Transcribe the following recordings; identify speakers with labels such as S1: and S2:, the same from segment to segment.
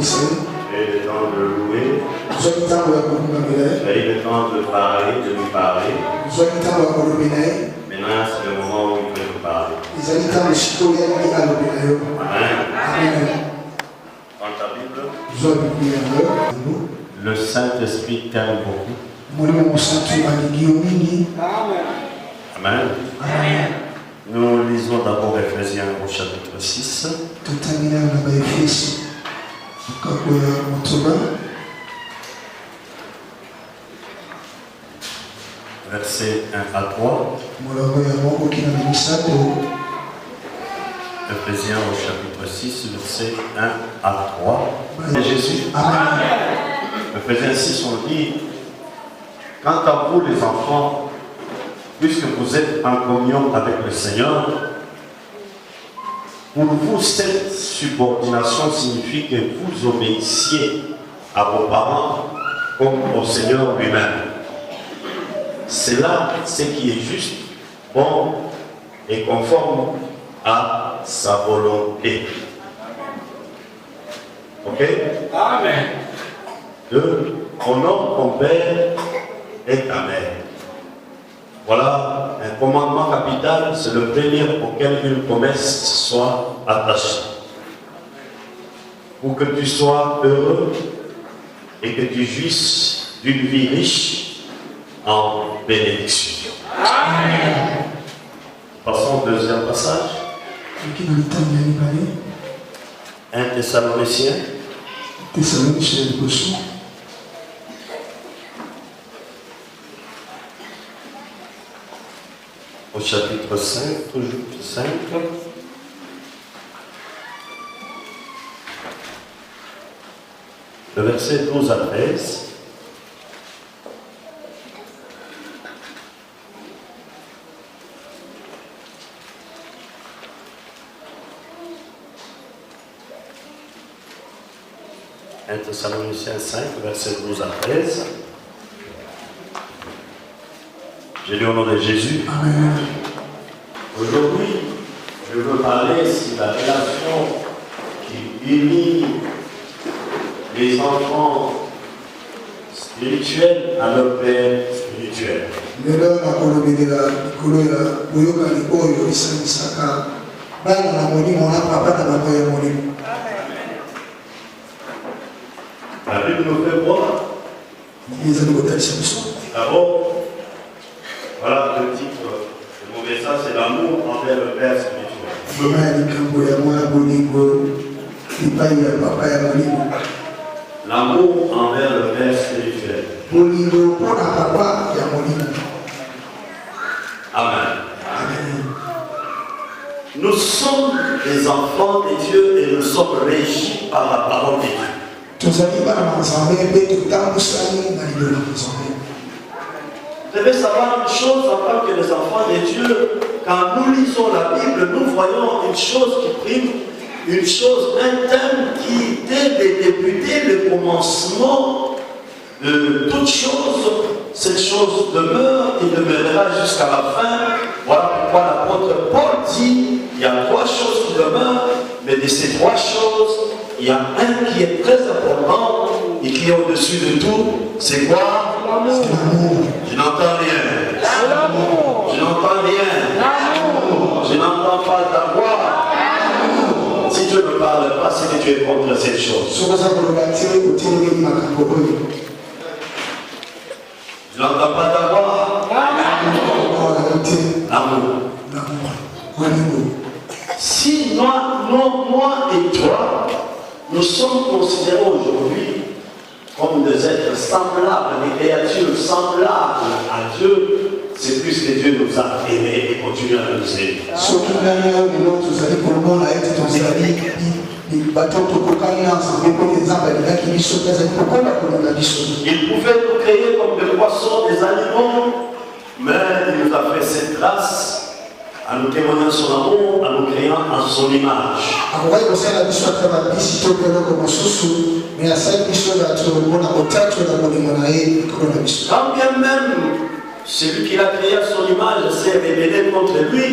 S1: le temps de louer. J'ai eu le temps de parler, de lui parler. Maintenant, c'est le moment où il peut nous parler. Amen. Dans ta Bible, le Saint-Esprit t'aime beaucoup. Amen. Amen. Nous lisons d'abord Ephésiens au chapitre 6. Versets 1 à 3. Ephésiens au chapitre 6, versets 1 à 3. Et Jésus. Amen. Ephésiens 6, on dit: quant à vous les enfants, puisque vous êtes en communion avec le Seigneur, pour vous cette subordination signifie que vous obéissiez à vos parents comme au Seigneur lui-même. C'est là ce qui est juste, bon et conforme à sa volonté. Ok? Amen. 2. Honore ton père et ta mère. Voilà un commandement capital, c'est le premier auquel une promesse soit attachée. Pour que tu sois heureux et que tu jouisses d'une vie riche en bénédiction. Amen. Passons au deuxième passage. 1 Thessaloniciens. Au chapitre 5, toujours 5. Le verset 12 à 13. Thessaloniciens 5, verset 12 à 13. J'ai lu au nom de Jésus. Amen. Aujourd'hui, je veux parler sur la relation qui unit les enfants spirituels à leur père spirituel. La Bible nous fait voir. D'abord, voilà le titre de mon message, c'est l'amour envers le Père spirituel. L'amour envers le Père spirituel. Amen. Amen. Nous sommes des enfants de Dieu et nous sommes régis par la parole de Dieu. Vous devez savoir une chose en tant que les enfants de Dieu, quand nous lisons la Bible, nous voyons une chose qui prime, une chose, un thème qui, dès le début, dès le commencement de toute chose, cette chose demeure et demeurera jusqu'à la fin. Voilà pourquoi l'apôtre Paul dit, il y a 3 choses qui demeurent, mais de ces 3 choses, il y a un qui est très important et qui est au-dessus de tout. C'est quoi? L'amour. Je n'entends rien. L'amour. Je n'entends rien. L'amour. Je n'entends pas ta voix. L'amour. Si Dieu ne parle pas, c'est que tu es contre cette chose. Je n'entends pas ta voix. L'amour. L'amour. Si moi et toi, nous sommes considérés aujourd'hui comme des êtres semblables, des créatures semblables à Dieu, c'est plus que Dieu nous a aimés et continue à nous aimer. Il pouvait nous créer comme des poissons, des animaux, mais il nous a fait cette grâce à nous témoigner son amour, à nous créant en son image. Quand bien même celui qui l'a créé à son image s'est rebellé contre lui,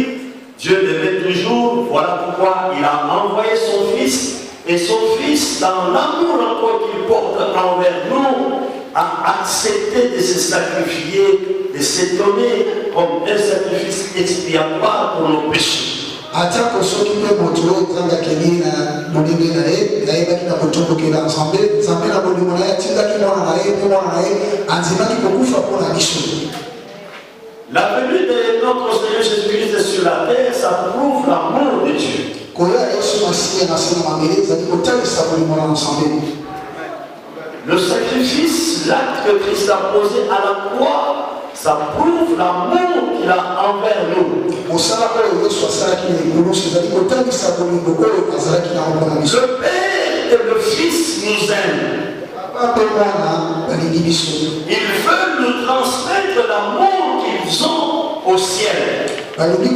S1: Dieu devait toujours, voilà pourquoi il a envoyé son Fils Et son Fils, dans l'amour encore qu'il porte envers nous, a accepté de se sacrifier, de se donner comme un sacrifice expiatoire pour nos péchés.
S2: Atako soki pe moto zanga kelina molime na ye yayebaki na kotombokela nzambe nzambe na bolimo na ye atindaki mwana na ye mpe mwana na ye andimaki kokufa mpona biso.
S1: La venue de notre Seigneur Jésus-Christ sur la terre, ça prouve l'amour de Dieu.
S2: koya yesu masiya na se na mabele ezali kotalisa bolimo na nzambe.
S1: Le sacrifice, l'acte que Christ a posé à la croix, ça prouve l'amour qu'il a envers nous. Le Père et le Fils nous aiment. Ils veulent nous transmettre l'amour qu'ils ont au ciel. La Bible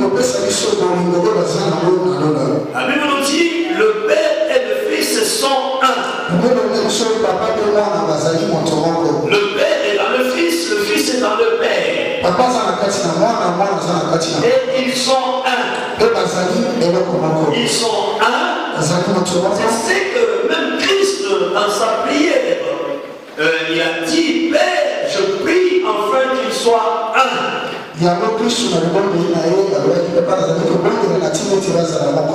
S1: nous dit, le Père et le Fils sont un. Le Père est dans le Fils est dans le Père. Et ils sont un. Ils sont un. C'est ce que même Christ, dans sa prière, il a dit, Père, je prie enfin qu'ils soient un.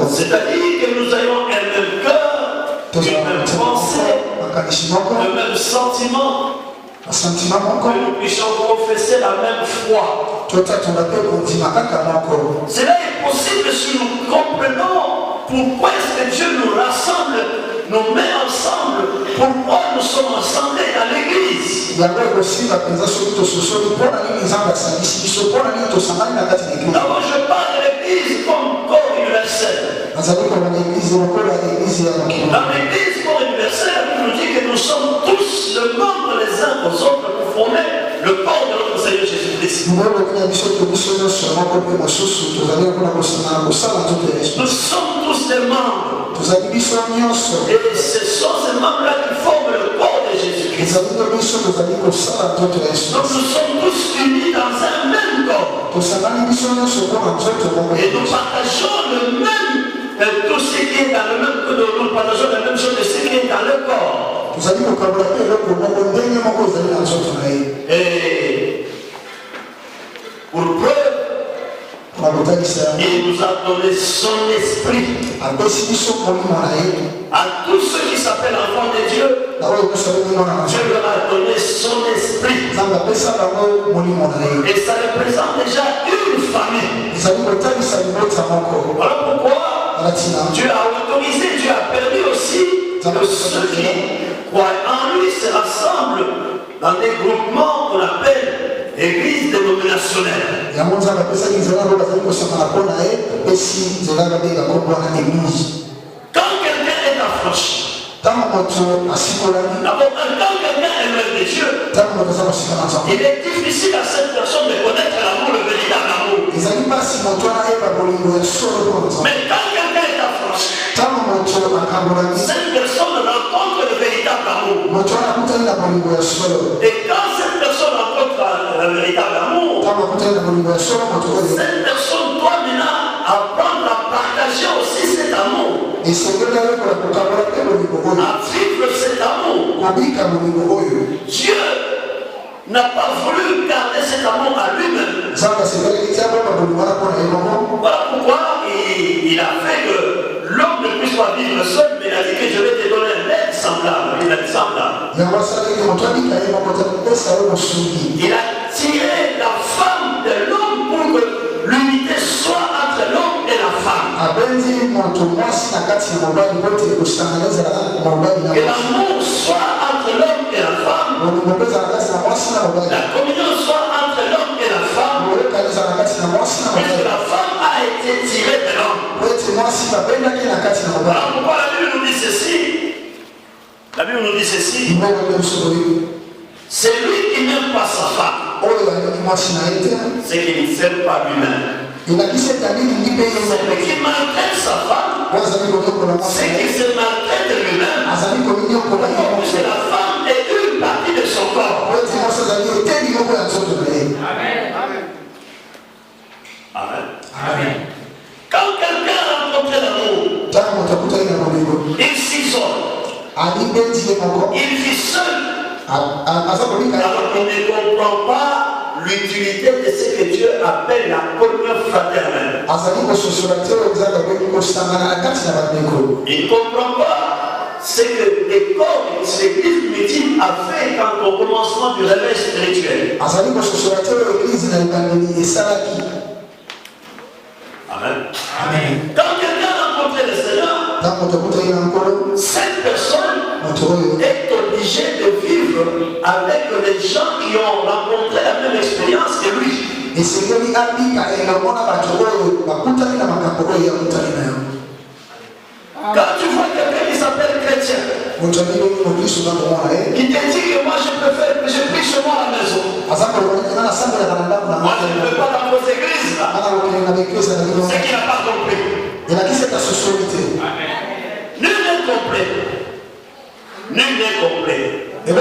S1: C'est-à-dire que nous ayons un même cœur, une même pensée, le même sentiment, que nous puissions professer la même foi. Cela est possible si nous comprenons pourquoi est-ce que Dieu nous rassemble, nous met ensemble, pourquoi nous sommes assemblés dans l'église. D'abord, je parle de l'église comme corps universel. Dans l'église corps universel, on nous dit que nous sommes tous le membre les uns aux autres pour former le corps de notre Seigneur Jésus-Christ. Nous sommes tous des membres. Et ce sont ces membres-là qui forment le corps de Jésus-Christ. Donc nous sommes tous unis dans un même corps. Et nous partageons le même, tout ce qui est dans le même corps. Nous partageons la même chose de ce qui est dans le corps. Et pour preuve, il nous a donné son esprit. À tous ceux qui s'appellent enfants de Dieu, Dieu leur a donné son esprit. Et ça représente déjà une famille. Voilà pourquoi Dieu a autorisé, Dieu a permis aussi que ceux qui croient en lui se rassemblent dans des groupements qu'on appelle église dénominationnelle. Quand quelqu'un est affranchi, d'abord quand quelqu'un est loin de Dieu, il est difficile à cette personne de connaître l'amour, le véritable amour. Mais quand quelqu'un est affranchi, cette personne rencontre le véritable amour. Et quand cette personne rencontre le véritable amour, cette personne doit maintenant apprendre à partager aussi cet amour. À vivre cet amour. Dieu n'a pas voulu garder cet amour à lui-même. Voilà pourquoi il a fait que l'homme ne puisse pas vivre seul, mais il a dit que je vais te donner un être semblable. Il a dit semblable. Il a tiré la femme de l'homme pour que l'unité soit entre l'homme et la femme. Que l'amour soit entre l'homme et la femme. La communion soit entre l'homme et la femme. Puisque la femme a été tirée de l'homme. Voilà pourquoi la Bible nous dit ceci. La Bible nous dit ceci. C'est lui qui n'aime pas sa femme. C'est qu'il ne s'aime pas lui-même. C'est qui maltraite sa femme. C'est qu'il se maltraite lui-même. Puisque la femme est une partie de son corps. Amen. Amen. Amen. Quand quelqu'un a rencontré l'amour, Il s'isole. Il vit seul. Alors il ne comprend pas l'utilité de ce que Dieu appelle la communion fraternelle. Il ne comprend pas ce que l'Église multiple a fait quand au commencement du réveil spirituel. Amen. Quand quelqu'un a rencontré le Seigneur, cette personne est obligée de vivre avec les gens qui ont rencontré la même expérience que lui. Quand tu vois quelqu'un qui s'appelle chrétien, qui te dit que moi je préfère que je prie chez moi à la maison. Moi je ne veux pas dans vos églises là. C'est qu'il n'a pas compris. Nul n'est complet. Nul n'est complet. Nous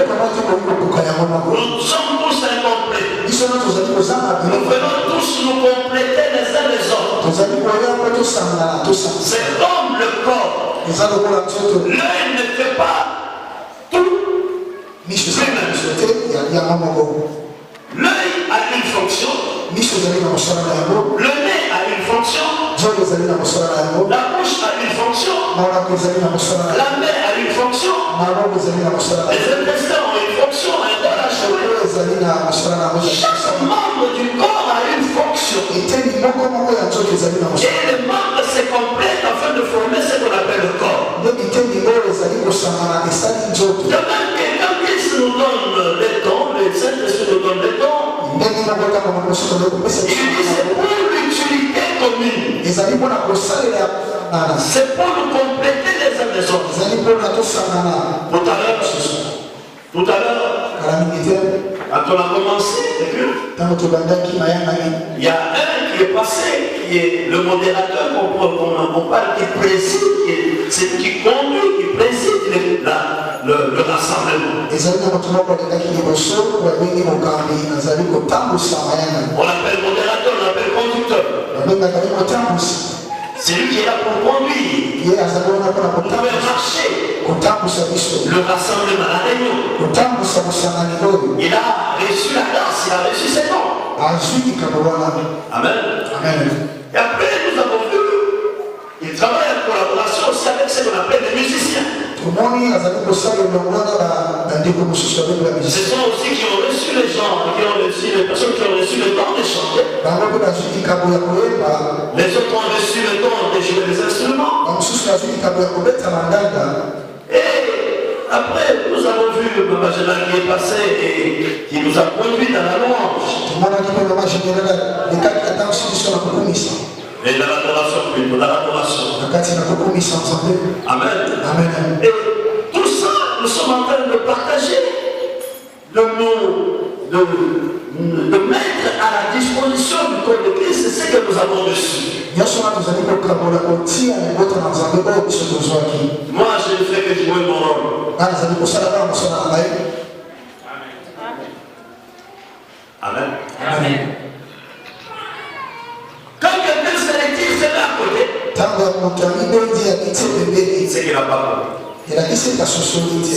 S1: sommes tous incomplets. Nous venons tous nous compléter les uns les autres. C'est comme le corps. L'œil ne fait pas tout. L'œil a une fonction. Le nez a une fonction. La bouche a une fonction. La main a une fonction. Les intestins ont une fonction. Un rôle à jouer. Chaque membre du corps a une fonction. Et les membres se complètent afin de former ce qu'on appelle le corps. De même que quand Christ nous donne les dons, le Saint-Esprit nous donne les dons, il dit c'est pour l'utilité commune. C'est pour nous compléter les uns les autres. Tout à l'heure, quand on a commencé, il y a un qui est passé, qui est le modérateur qu'on parle, qui préside, c'est qui conduit, qui préside le rassemblement. On l'appelle modérateur, on l'appelle conducteur. C'est lui qui est là pour conduire. Pour faire marcher le rassemblement, la réunion. Il a reçu la grâce, il a reçu ses dons. Amen. Et après, nous avons vu, il travaille en collaboration aussi avec ce qu'on appelle les musiciens. Ce sont aussi qui ont reçu les gens, les personnes qui ont reçu le don de chanter. Les autres ont reçu le don de jouer les instruments. Et après, nous avons vu Baba Général qui est passé et qui nous a conduit dans la louange. Et dans l'adoration plutôt, dans l'adoration. Amen. Et tout ça, nous sommes en train de partager, de mettre à la disposition du corps de Christ ce que nous avons reçu. Moi, je ne fais que jouer mon rôle. Amen. Quand quelqu'un se retire, c'est là à côté. C'est qu'il n'a pas compris. Ce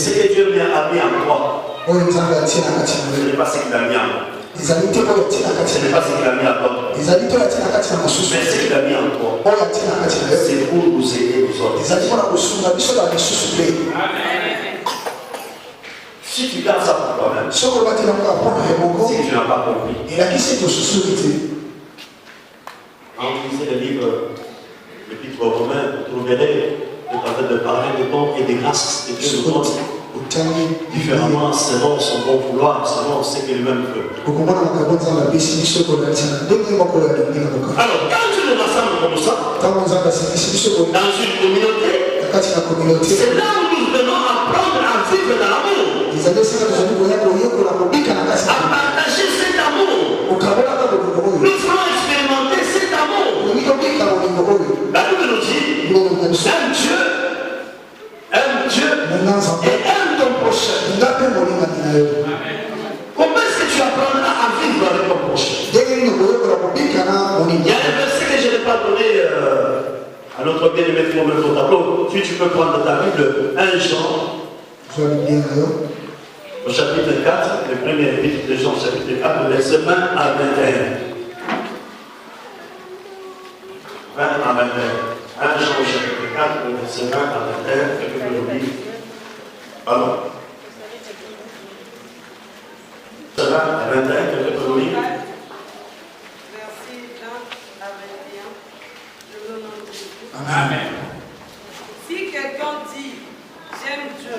S1: que Dieu a mis en toi, ce n'est pas ce qu'il a mis en toi. Ce n'est pas ce qu'il a mis en toi. Mais ce qu'il a mis en toi, c'est pour nous aider nous autres. Si tu gardes ça pour toi-même, c'est que tu n'as pas compris. Quand vous lisez le livre, l'Épître aux Romains, vous trouverez en train de parler de dons et des grâces que Dieu nous donne différemment selon son bon vouloir, selon ce qu'il lui-même veut. Alors, quand tu nous rassembles comme ça, dans une communauté, c'est là où nous venons apprendre à vivre dans l'amour, à partager cet amour. Nous ferons expérimenter cet amour. La Bible nous dit, aime Dieu et aime ton prochain. Comment est-ce que tu apprendras à vivre avec ton prochain? Il y a un verset que je n'ai pas donné à Alors, toi, bien aimé, pour mettre ton tableau, tu peux prendre ta Bible, 1 Jean, au chapitre 4, le premier épître de Jean, chapitre 4, verset 20 à 21. 20 à 21. 1 Jean, au chapitre 4, verset 20 à 21, quelqu'un peut nous lire. Pardon. 20 à 21, quelqu'un peut nous lire.
S3: Verset 20 à 21. Je vous demande de Jésus.
S4: Amen.
S3: Si quelqu'un dit j'aime Dieu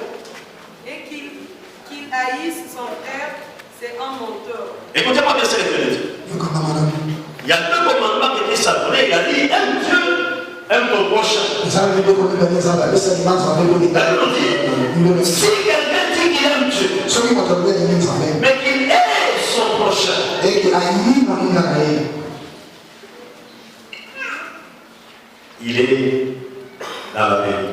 S3: et qu'il haïsse son frère, c'est un menteur.
S1: Écoutez-moi bien ce que je veux dire. Il y a deux commandements qui étaient s'adonner. Il a dit aime Dieu, aime ton prochain. Si quelqu'un dit qu'il aime Dieu, mais qu'il hait son prochain, il est dans la vérité.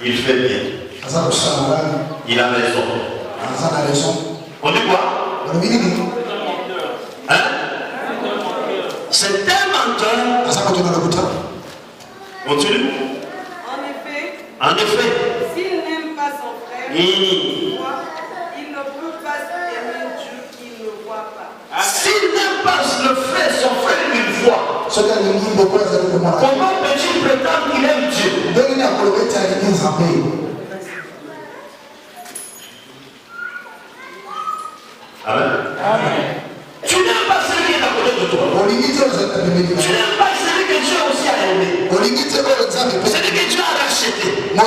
S1: Il fait bien. Il a raison. On dit quoi? Hein? C'est un menteur. Continue. En effet,
S3: S'il n'aime pas son frère, il ne peut pas aimer Dieu qu'il ne voit pas.
S1: s'il n'aime pas le frère, son frère, il voit. Comment peux-tu prétendre qu'il aime Dieu? Amen. Tu n'aimes pas celui qui est à côté de toi. Tu n'aimes pas celui que Dieu aussi a aimé. Celui que Dieu a racheté. Mais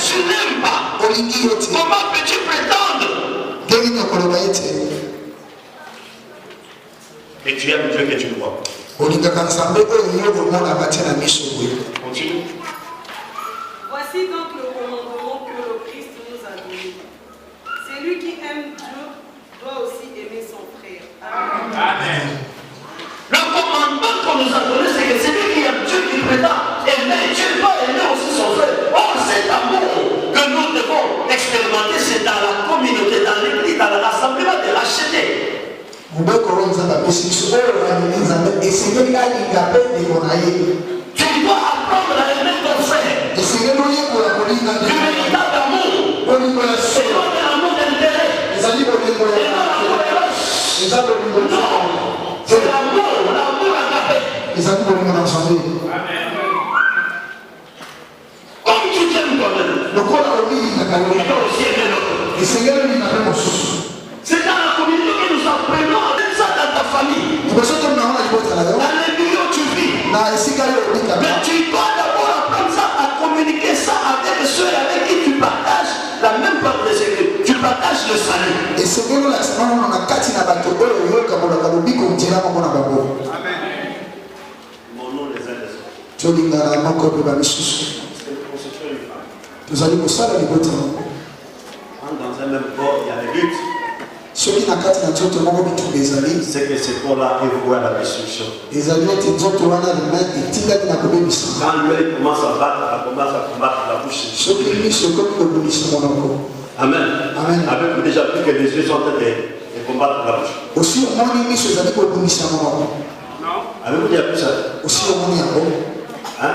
S1: tu n'aimes pas. Comment peux-tu prétendre que tu aimes Dieu que tu vois? Continue.
S3: Voici donc le commandement que le Christ nous a donné. Celui qui aime Dieu doit aussi aimer son frère.
S4: Amen.
S1: Le commandement qu'on nous a donné, c'est que celui qui aime Dieu, qui prétend aimer Dieu, doit aimer aussi son frère. Or, cet amour que nous devons expérimenter, c'est dans la communauté, dans l'église, dans l'assemblement de racheter. Tu dois apprendre à aimer ton frère. Du véritable amour. Et non de l'amour d'intérêt. Et non la cohérence. Non. C'est l'amour agapé. Comme tu t'aimes toi-même, tu dois aussi aimer l'autre. C'est dans la communauté que nous apprenons, même ça dans ta famille. Dans les milieux où tu vis. Mais tu dois d'abord apprendre ça à communiquer ça avec ceux avec qui tu partages la même porte de sécurité. Tu partages le salut.
S4: Amen.
S1: Mon nom les uns des autres. C'est pour se faire une femme. Quand dans un même corps, il y a des luttes. C'est que ce corps-là est voué à la destruction. Quand l'œil commence à battre, elle commence à combattre la bouche. Amen. Avez-vous déjà vu que les yeux sont en train de combattre la bouche?
S4: Non.
S1: Avez-vous déjà vu ça? Hein?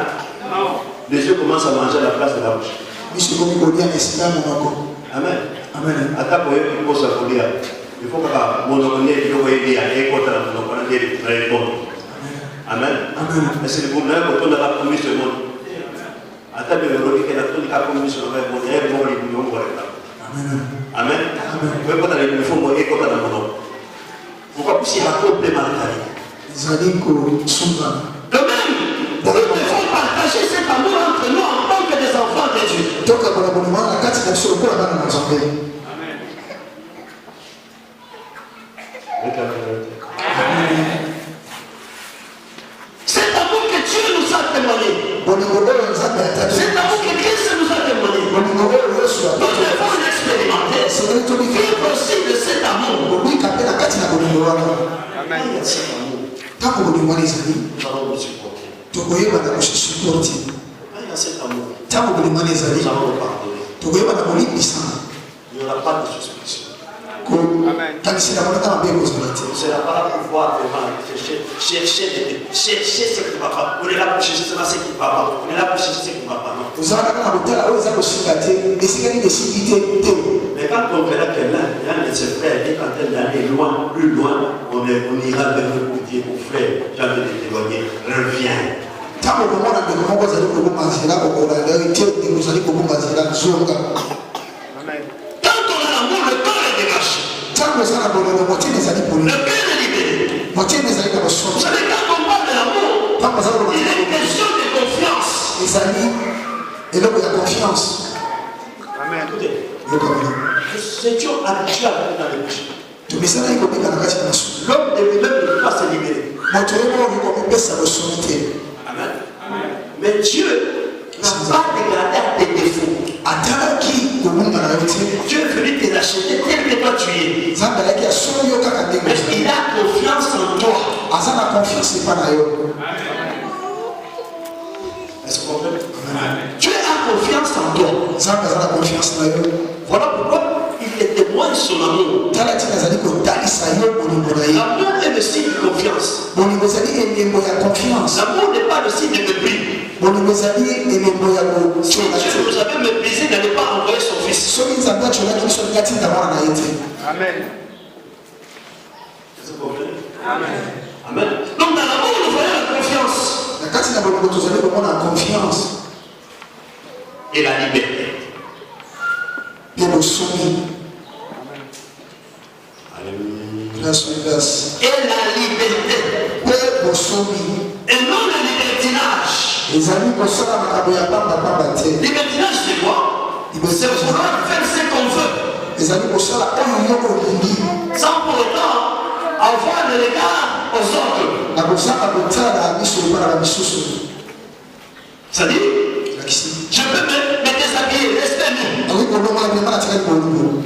S4: Non.
S1: Les yeux commencent à manger à la place de la bouche. Amen. Attends, il faut que mon nom est Amen. Mais c'est le bonheur quand on a commis ce monde. Attends, le rôle qu'il a commis ce monde. Amen. Pourquoi plus il raconte les maladies? De même, nous devons partager cet amour entre nous en tant que des enfants de Dieu. Cet amour que Dieu nous a témoigné. Cet amour que Christ nous a témoigné. Nous devons l'expérimenter. Vivre aussi de cet amour.
S4: Amen.
S1: Nous allons nous supporter. Quand il y a cet amour, nous allons nous pardonner. Il n'y aura pas de suspicion.
S2: kanisi na monaka mabe kozala te.
S1: C'est la parole pour voir vraiment, chercher ce qui ne va pas. On est là pour chercher ce qui ne va pas. On est là pour chercher ce qui ne va pas. Non.
S2: ozala kaka na kotala oyo eza kosinga te esika nini esingi te.
S1: Mais quand on verra que l'un de ses frères est en train d'aller loin, plus loin, on ira vers eux pour dire mon frère, j'ai envie de t'éloigner, reviens.
S2: Ntango okomona ndeko moko azali kobonga nzela okolanda te ndeko ozali kobonga nzela zonga.
S1: Quand on a l'amour, le cœur est dégaché.
S2: Ntango eza na bololo motema ezali
S1: Le
S2: polele
S1: cœur est libéré.
S2: motema ezali na
S1: Vous
S2: bosoto.
S1: savez, quand on parle de l'amour,
S2: Ntango aza
S1: il est
S2: kobonga
S1: question de confiance.
S2: ezali eloko ya confiance.
S1: Écoutez,
S2: yokamona
S1: nous étions habitués à vivre dans les bouches.
S2: tomesanaki kobika na kati ya masumu.
S1: L'homme de lui-même ne peut pas se libérer.
S2: moto ye moko komipesa bosomi te.
S1: Amen. Mais Dieu n'a pas regardé à tes défauts.
S2: atalaki kobonga na yo te.
S1: Dieu est venu te racheter tel que toi tu es.
S2: nzambe alaki asombi yo kaka ndenge
S1: Mais
S2: ozali.
S1: il a confiance en toi.
S2: aza na confiance epa na yo.
S1: Est-ce que vous comprenez? Dieu a confiance en toi.
S2: nzambe aza na confiance na yo.
S1: Voilà pourquoi il te témoigne son amour.
S2: tala ntina azali kotalisa yo bolingo na ye.
S1: L'amour est le signe de confiance.
S2: bolingo ezali elembo ya confiance.
S1: L'amour n'est pas le signe de mépris.
S2: bolingo ezali elembo ya
S1: Si
S2: kosola
S1: Dieu
S2: te.
S1: nous avait méprisé, n'allait pas envoyer son fils.
S2: soki nzambe atyolaki biso ndenge atinda mwana na ye te.
S4: Amen.
S1: Est-ce que vous comprenez?
S4: Amen.
S1: Amen. Donc dans l'amour, nous voyons la confiance
S2: na kati na bolingo tozali komona confiance
S1: et la liberté.
S2: mpe bosomi.
S1: Alléluia.
S2: place place
S1: Et la liberté.
S2: mpe bosomi
S1: Et non le libertinage.
S2: ezali kosala makambo ya pambapamba te.
S1: Libertinage, c'est quoi? C'est vouloir faire ce qu'on veut,
S2: ezali kosala oyo yo olingi
S1: sans pour autant avoir le regard aux autres.
S2: na kozanga kotala miso epa na bamisusu.
S1: C'est-à-dire,
S2: lakisi
S1: je peux me déshabiller, restez-nous.
S2: akoki kolongola bilamba natikali bolingo.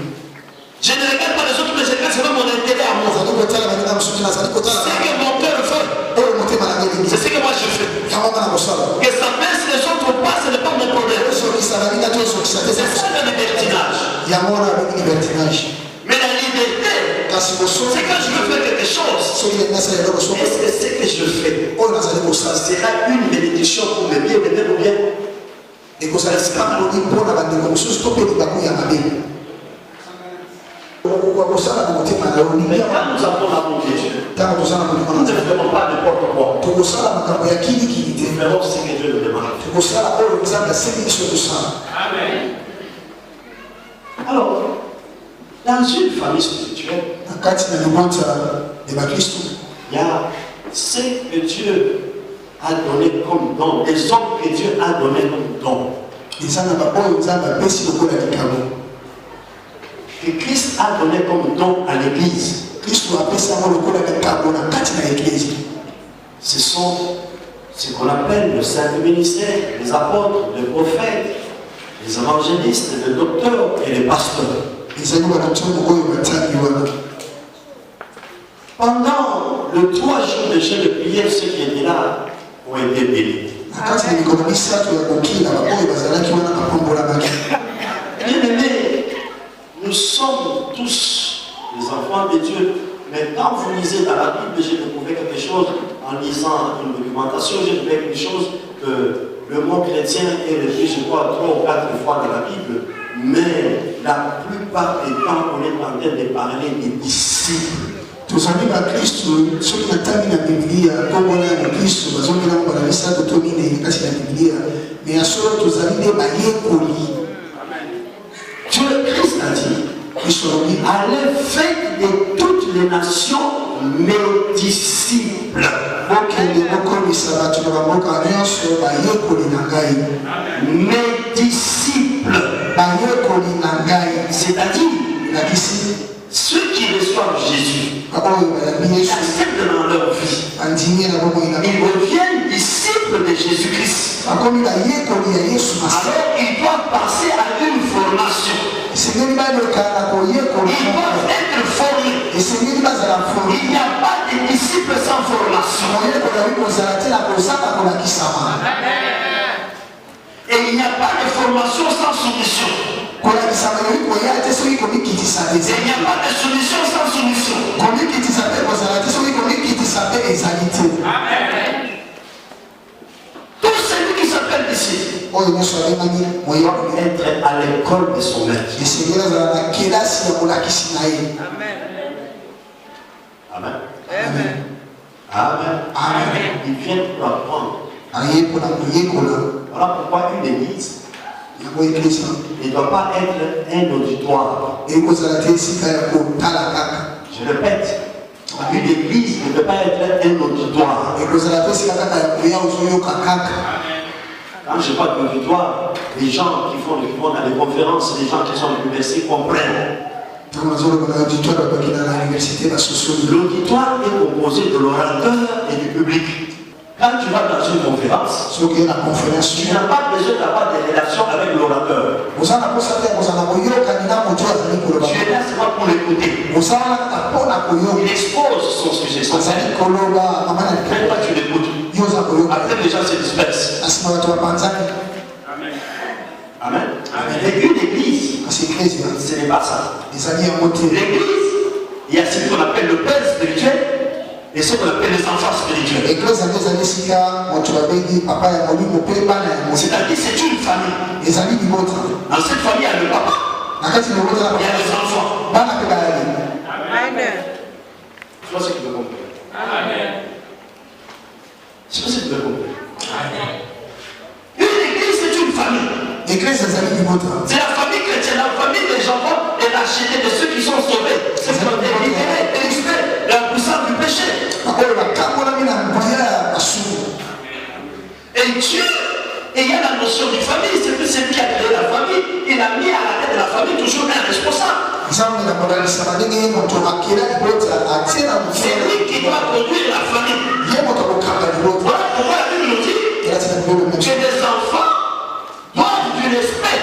S1: Je ne regarde pas les autres, mais je regarde seulement mon intérêt à moi.
S2: nazali kotala baninga mosusu nazali
S1: C'est
S2: kotala
S1: ce que mon cœur fait.
S2: oyo motema nanga
S1: C'est
S2: elingi
S1: ce que moi je fais.
S2: yango nga na kosala.
S1: Que ça baisse les autres ou pas, ce n'est pas mon problème.
S2: ezokisa baninga to ezokisa te
S1: C'est ça le libertinage.
S2: yango wana abengi libertinage.
S1: Mais la liberté,
S2: kasi bosomi
S1: c'est quand je veux faire quelque chose.
S2: soki elingi nasala eloko soki
S1: Est-ce que ce que je fais
S2: oyo nazali kosala
S1: sera une bénédiction pour mes bien-aimés ou bien?
S2: ekozala sikamboli mpona bandeko mosusu to mpe libaku ya mabe. okoka kosala na motema na yo
S1: Mais
S2: lingi
S1: quand nous avons l'amour de Dieu,
S2: ntango tozala na
S1: nous
S2: molimo
S1: ne faisons pas n'importe quoi.
S2: tokosala makambo ya kilikili te.
S1: Nous faisons ce que Dieu nous demande.
S2: tokosala oyo nzambe asengi biso tosala.
S4: Amen.
S1: Alors, dans une famille spirituelle,
S2: na kati na libota ya bakristu
S1: il y a ce que Dieu a donné comme don, des hommes que Dieu a donné comme don,
S2: eza na baoyo nzambe apesi lokola likambo.
S1: que Christ a donné comme don à l'Église.
S2: kristu apesi yango lokola likambo na kati na eglize.
S1: Ce sont ce qu'on appelle le saint ministère, les apôtres, les prophètes, les évangélistes, les docteurs et les pasteurs.
S2: ezali banatomo oyo batali wana.
S1: Pendant le 3 jours de jeûne de prière, ceux qui étaient là ont été bénis.
S2: na kati na mikolo misato ya kokila baoyo bazalaki wana bapambolamaki.
S1: Bien-aimés, nous sommes tous les enfants de Dieu. Mais quand vous lisez dans la Bible, j'ai découvert quelque chose en lisant une documentation, j'ai découvert quelque chose que le mot chrétien est repris, je crois, 3 ou 4 fois dans la Bible. Mais la plupart des temps, on est en train de parler des disciples.
S2: tozali bakristu soki natangi na bibilia nkombona ya bakristu bazongela ngo na misato to minei kati na bibilia me ya solo tozali nde bayekoli.
S1: Dieu Christ a dit,
S2: kristu alobi
S1: allez faites de toutes les nations mes disciples.
S2: bokende bokomisa bato na bamboka nyonso bayekoli na ngai.
S1: Mes disciples.
S2: bayekoli na ngai
S1: C'est-à-dire,
S2: lakisi
S1: ceux qui reçoivent Jésus,
S2: baoyo bayambi
S1: ils
S2: yesu
S1: acceptent dans leur vie.
S2: bandimi na bomoi na
S1: Ils
S2: bango
S1: deviennent disciples de Jésus-Christ.
S2: bakomi bayekoli ya yesu masiya.
S1: Alors, ils doivent passer à une formation.
S2: esengeli baleka na koyekola
S1: Ils doivent être formés.
S2: esengeli bazala forme
S1: Il n'y a pas de disciples sans formation.
S2: koyekolali kozala te na kozanga kolakisama.
S1: Et il n'y a pas de formation sans soumission.
S2: Kuna kisamani kwa yate so iko miki tisabeze.
S1: Il n'y a pas de solution sans solution.
S2: Kwa miki tisabe kwa salati so iko miki tisabe ezalite.
S4: Amen.
S1: Tout celui qui s'appelle ici
S2: Oyo nyosho alemani moyo
S1: doit être à l'école de son maître.
S2: esengela za na kelasi ya mulakisi na ye.
S3: Amen.
S1: Amen.
S3: Amen.
S1: Amen.
S2: Amen.
S1: Il vient pour apprendre.
S2: Aye pour kuyekola
S1: Voilà pourquoi une église
S2: yango eklisa
S1: ne doit pas être un auditoire.
S2: ekozala te esika ya kotala kaka.
S1: Je répète, une église ne peut pas être un auditoire.
S2: Ekozala te esika kaka ya koya ozoyoka kaka.
S1: Quand je parle d'auditoire, les gens qui vont dans les conférences, les gens qui sont à l'université comprennent.
S2: L'auditoire
S1: L'auditoire est composé de l'orateur et du public. Quand tu vas dans une conférence, tu n'as pas besoin d'avoir des relations avec l'orateur. Tu es là seulement pour l'écouter. Il expose son sujet. Même toi tu l'écoutes. Après les gens se dispersent.
S4: Amen.
S1: Amen. Et une église, ce n'est pas ça. L'église, il y a ce qu'on appelle le père spirituel et ce qu'on appelle les enfants spirituels. C'est-à-dire c'est une famille. Dans cette famille, il y a le papa, il y a les enfants.
S3: Amen.
S1: Je pense que tu veux comprendre.
S4: Amen.
S1: Je pense que tu veux comprendre. Une église, c'est une famille. C'est la famille chrétienne, la famille des enfants et l'acheté de ceux qui sont sauvés. Ceux qui ont été libérés, délivrés de la puissance du péché. Et Dieu, et il y a la notion de famille, c'est que celui qui a créé la famille, il a mis à la tête de la famille toujours un responsable. C'est lui qui doit conduire la famille. Voilà pourquoi la Bible nous dit que les enfants doivent du respect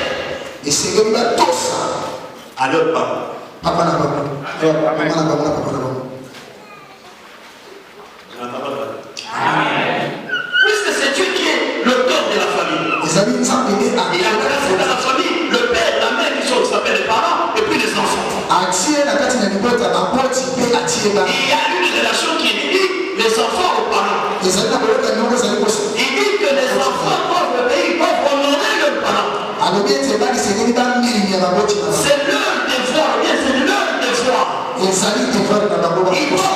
S1: à leur parents. Je n'entends pas parler. Puisque c'est Dieu qui est l'auteur de la famille. Il a placé dans la famille le père, la mère qui s'appellent les parents et puis les enfants. Il y a une relation qui lie les enfants aux parents. Il dit que les enfants doivent obéir, ils doivent honorer leurs parents. C'est leur devoir, bien c'est leur devoir. Ils doivent